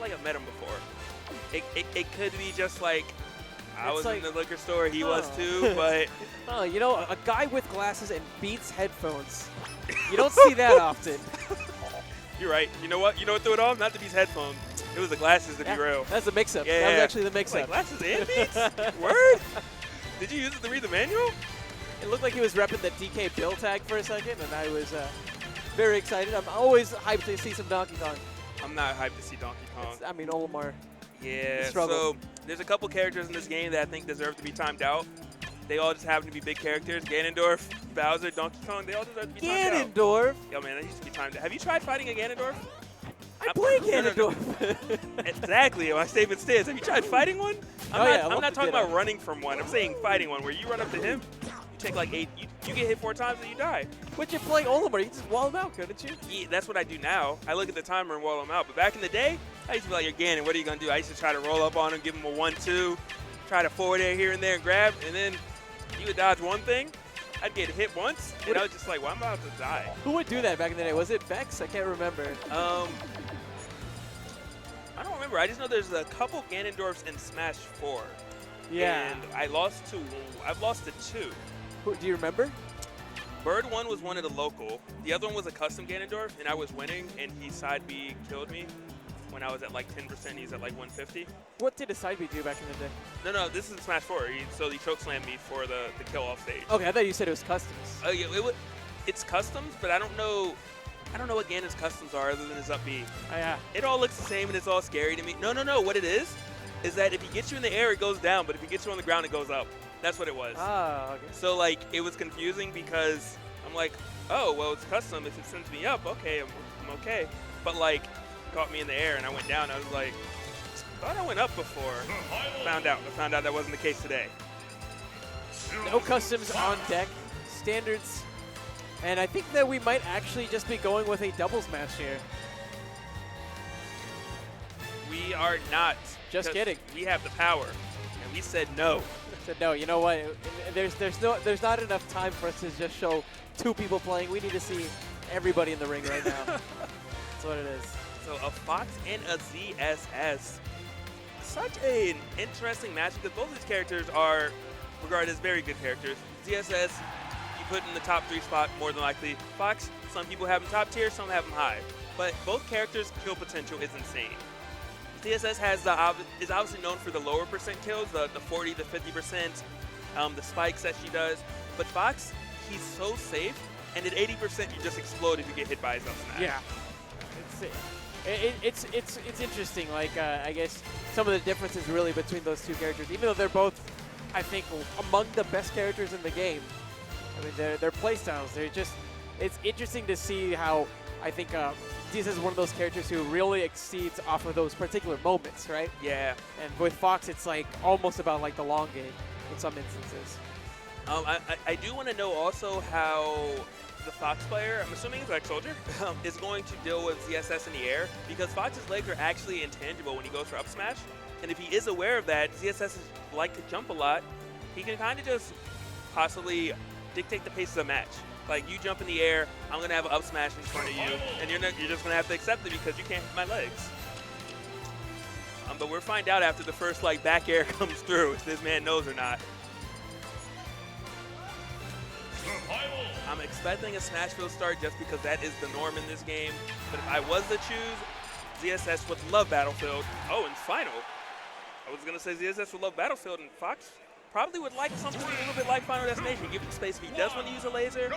like I've met him before. It could be just like I was like, in the liquor store, he was too, but oh, you know, a guy with glasses and Beats headphones. You don't see that often. you're right. You know what? You know what threw it off? Not the Beats headphones. It was the glasses, to be real. That's the mix-up. Yeah, that was actually the mix-up. Like glasses and Beats? Word? Did you use it to read the manual? It looked like he was repping the DK Bill tag for a second, and I was very excited. I'm always hyped to see some Donkey Kong. I'm not hyped to see Donkey Kong. I mean, Olimar. Yeah, so there's a couple characters in this game that I think deserve to be timed out. They all just happen to be big characters. Ganondorf, Bowser, Donkey Kong, they all deserve to be timed out. Ganondorf? Yo, man, that used to be timed out. Have you tried fighting a Ganondorf? I play Ganondorf. Exactly. My statement stands. Have you tried fighting one? I'm not talking about running from one. I'm saying fighting one, where you run up to him, you take like 8, you get hit 4 times and you die. But you're playing Olimar. You just wall him out, couldn't you? Yeah, that's what I do now. I look at the timer and wall him out. But back in the day, I used to be like, you're Ganon, what are you going to do? I used to try to roll up on him, give him a 1-2, try to forward air here and there and grab, and then you would dodge one thing. I'd get hit once, and I was just like, well, I'm about to die. Who would do that back in the day? Was it Vex? I can't remember. I don't remember. I just know there's a couple Ganondorfs in Smash 4. Yeah. And I've lost to 2. Who, do you remember? Bird 1 was one at a local. The other one was a custom Ganondorf, and I was winning, and he side B killed me when I was at like 10%. He's at like 150. What did a side B do back in the day? No, this is Smash 4. So he chokeslammed me for the kill off stage. Okay, I thought you said it was customs. Oh yeah, it's customs, but I don't know what Ganon's customs are other than his up B. Oh, yeah. It all looks the same and it's all scary to me. No. What it is that if he gets you in the air, it goes down, but if he gets you on the ground, it goes up. That's what it was. Ah, okay. So, like, it was confusing because I'm like, oh, well, it's custom. If it sends me up, okay, I'm okay. But, like, it caught me in the air and I went down. I was like, thought I went up before. I found out that wasn't the case today. No customs on deck. Standards. And I think that we might actually just be going with a doubles match here. We are not. Just kidding. We have the power, and we said no. Said no. You know what? There's not enough time for us to just show 2 people playing. We need to see everybody in the ring right now. That's what it is. So a Fox and a ZSS. Such an interesting match because both of these characters are regarded as very good characters. ZSS, you put in the top 3 spot more than likely. Fox, some people have him top tier, some have him high. But both characters' kill potential is insane. ZSS is obviously known for the lower percent kills, the 40, the 50%, the spikes that she does. But Fox, he's so safe, and at 80% you just explode if you get hit by his up smash. Yeah. It's interesting. Like I guess some of the differences really between those 2 characters, even though they're both, I think, among the best characters in the game. I mean, their play styles. It's interesting to see how I think ZSS is one of those characters who really exceeds off of those particular moments, right? Yeah. And with Fox, it's like almost about like the long game in some instances. I do want to know also how the Fox player, I'm assuming it's Exoldier, is going to deal with ZSS in the air because Fox's legs are actually intangible when he goes for up smash. And if he is aware of that, ZSS like to jump a lot. He can kind of just possibly dictate the pace of the match. Like, you jump in the air, I'm going to have an up smash in front of you, and you're just going to have to accept it because you can't hit my legs. But we'll find out after the first, like, back air comes through if this man knows or not. I'm expecting a Smashville start just because that is the norm in this game. But if I was to choose, ZSS would love Battlefield. Oh, and Final. I was going to say ZSS would love Battlefield, and Fox probably would like something a little bit like Final Destination. Give him space if he does want to use a laser.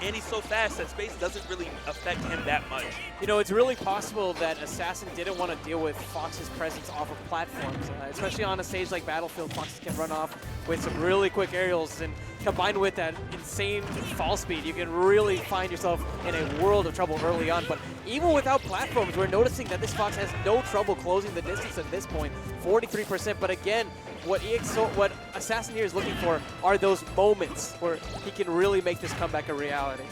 And he's so fast that space doesn't really affect him that much. You know, it's really possible that Assassin didn't want to deal with Fox's presence off of platforms. Especially on a stage like Battlefield, Fox can run off with some really quick aerials, and combined with that insane fall speed, you can really find yourself in a world of trouble early on. But even without platforms, we're noticing that this Fox has no trouble closing the distance at this point, 43%. But again, what Assassin here is looking for are those moments where he can really make this comeback a reality.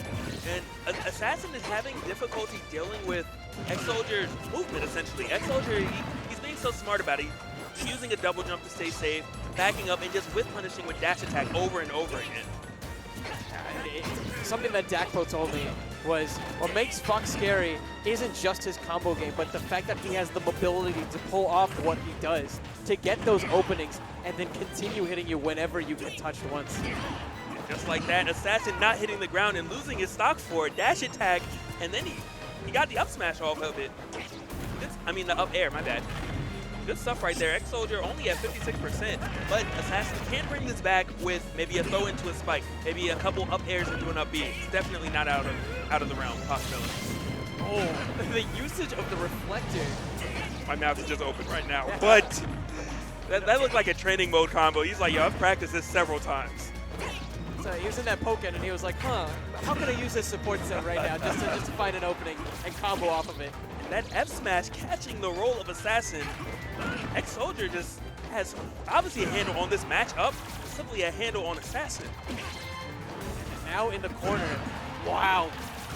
And Assassin is having difficulty dealing with Exoldier's movement, essentially. Exoldier, he's being so smart about it. He's using a double jump to stay safe, backing up, and just whip punishing with dash attack over and over again. Something that Dakpo told me was what makes Fox scary isn't just his combo game, but the fact that he has the mobility to pull off what he does, to get those openings, and then continue hitting you whenever you get touched once. Just like that, Assassin not hitting the ground and losing his stock for a dash attack, and then he got the up smash off of it. I mean the up air, my bad. Good stuff right there. Exoldier only at 56%, but Assassin can bring this back with maybe a throw into a spike, maybe a couple up airs into an up B. It's definitely not out of the realm possibility. Oh, the usage of the reflector. My mouth is just open right now, but that looked like a training mode combo. He's like, yo, I've practiced this several times. So he was in that poke end and he was like, huh, how can I use this support set right now just to find an opening and combo off of it? And that F smash catching the role of Assassin. Exoldier just has obviously a handle on this matchup, simply a handle on Assassin. And now in the corner, wow,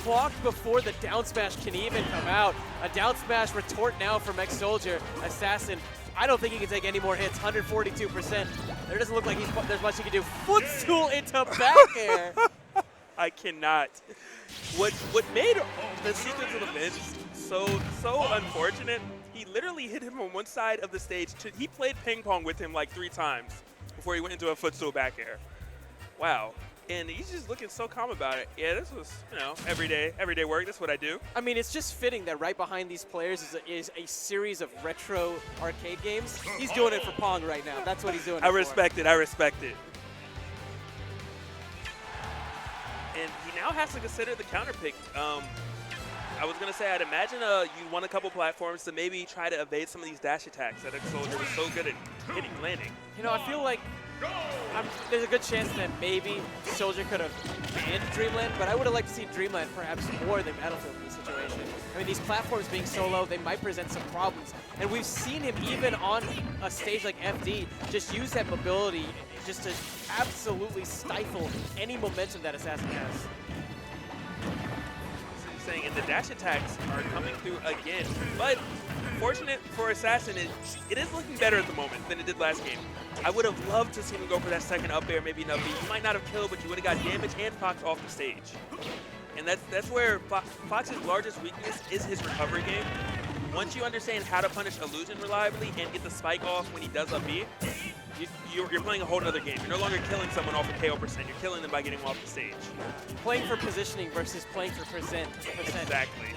clocked before the down smash can even come out. A down smash retort now from Exoldier. Assassin, I don't think he can take any more hits, 142%. There doesn't look like there's much he can do. Footstool into back air. I cannot. What made the sequence of events so unfortunate, he literally hit him on one side of the stage. He played ping pong with him like 3 times before he went into a footstool back air. Wow. And he's just looking so calm about it. Yeah, this was, you know, everyday work. That's what I do. I mean, it's just fitting that right behind these players is a series of retro arcade games. He's doing it for Pong right now. That's what he's doing. I respect it. I respect it. And he now has to consider the counter pick. I was going to say, I'd imagine you won a couple platforms to maybe try to evade some of these dash attacks that Exoldier was so good at hitting, landing. You know, I feel like there's a good chance that maybe Soldier could have banned Dreamland, but I would have liked to see Dreamland perhaps more than Battlefield in this situation. I mean, these platforms being so low, they might present some problems. And we've seen him even on a stage like FD just use that mobility just to absolutely stifle any momentum that Assassin has. Saying, and the dash attacks are coming through again. But fortunate for Assassin, it is looking better at the moment than it did last game. I would have loved to see him go for that second up air, maybe an up B. You might not have killed, but you would have got damage and Fox off the stage. And that's where Fox's largest weakness is his recovery game. Once you understand how to punish illusion reliably and get the spike off when he does up B, you're playing a whole other game. You're no longer killing someone off a KO percent. You're killing them by getting them off the stage. Playing for positioning versus playing for percent. Exactly.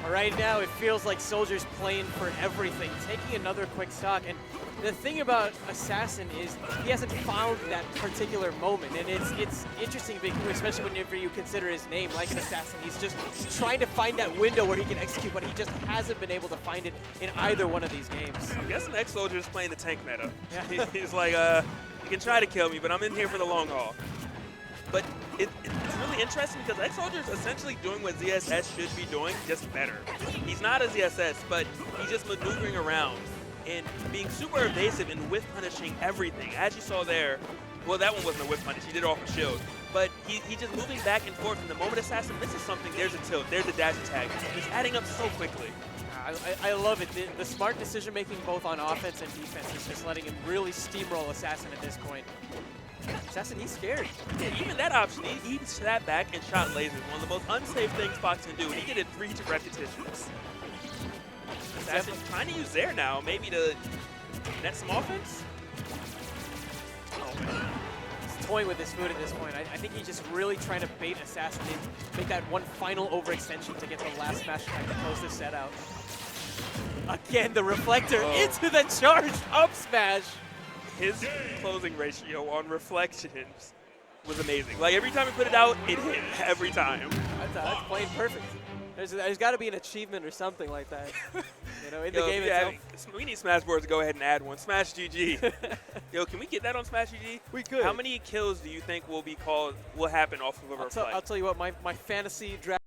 Right now, it feels like Soldier's playing for everything, taking another quick stock. And the thing about Assassin is he hasn't found that particular moment. And it's interesting, especially whenever you consider his name like an Assassin. He's just trying to find that window where he can execute, but he just hasn't been able to find it in either one of these games. I'm guessing Exoldier is playing the tank meta. Yeah. He's like, you can try to kill me, but I'm in here for the long haul. But it's really interesting because Exoldier is essentially doing what ZSS should be doing, just better. He's not a ZSS, but he's just maneuvering around and being super evasive and whiff punishing everything. As you saw there, well, that one wasn't a whiff punish. He did it off a shield. But he's just moving back and forth. And the moment Assassin misses something, there's a tilt, there's a dash attack. He's adding up so quickly. I love it. The smart decision making both on offense and defense is just letting him really steamroll Assassin at this point. Assassin, he's scared. Yeah, even that option, he sat back and shot lasers. One of the most unsafe things Fox can do, and he did it 3 repetitions. Assassin trying to use there now, maybe to net some offense? Oh, man. He's toying with his food at this point. I think he's just really trying to bait Assassin in, make that one final overextension to get the last smash attack to close this set out. Again, the reflector into the charge up smash. His closing ratio on reflections was amazing. Like, every time he put it out, it hit every time. That's playing perfect. There's got to be an achievement or something like that. You know, in the game itself. We need Smashboards to go ahead and add one. Smash GG. Yo, can we get that on Smash GG? We could. How many kills do you think will happen off of a reflect? I'll tell you what, my fantasy draft